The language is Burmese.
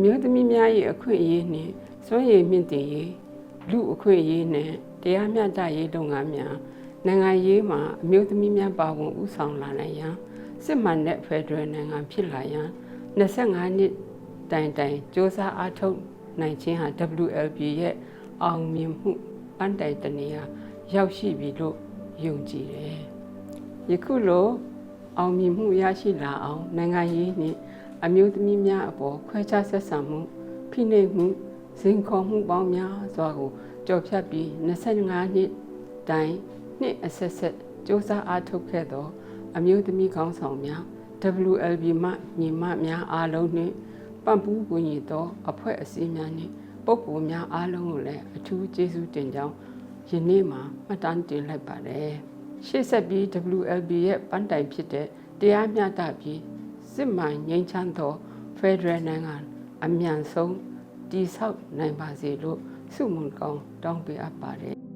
မျိုးသမီးများ၏အခွင့်အရေးနှင့်စွမ်းရည်မြင့်တင်ရေးလူအခွင့်အရေးနှင့်တရားမျှတရေးလုပ်ငန်းများနိုင်ငံရေးမှာအမျိုးသမီးများပါဝင်ဦးဆောင်လာနိုင်ရန်စစ်မှန်တဲ့ဖက်ဒရယ်နိုင်ငံဖြစ်လာရန်25နှစ်တိုင်စ조사အားထုတ်နိုင်ခြင်းဟာ WLB ရဲ့အောင်မြင်မှုပန်းတိုင်တနေရာရောက်ရှိပြီလို့ယုံကြည်တယ်။ယခုလိုအောင်မြင်မှုရရှိလာအောင်နိုင်ငံရေးနှင့်အမျိုးသမီးများအပေါ်ခွဲခြားဆက်ဆံမှုဖိနှိပ်မှုဇင်ခေါ်မှုပေါင်းများစွာကိုကြော်ဖြတ်ပြီး25နှစ်တိုင်နှစ်အဆက်ဆက်စ조사အားထုတ်ခဲ့သောအမျိုးသမီးခေါင်းဆောင်များ WLB မှညီမများအားလုံးနှင့်ပံ့ပိုးကူညီသောအဖွဲ့အစည်းများနှင့်ပုဂ္ဂိုလ်များအားလုံးကိုလည်းအထူးကျေးဇူးတင်ကြောင်းယနေ့မှာမှတ်တမ်းတင်လိုက်ပါတယ်။ရှေ့ဆက်ပြီး WLB ရဲ့ပန်းတိုင်ဖြစ်တဲ့တရားမျှတပြီးစစ်မှန်ငြိမ်းချမ်းသောဖက်ဒရယ်နိုင်ငံအမြန်ဆုံးတည်ဆောက်နိုင်ပါစေလို့ဆုမွန်ကောင်းတောင်းပေးအပ်ပါတယ်။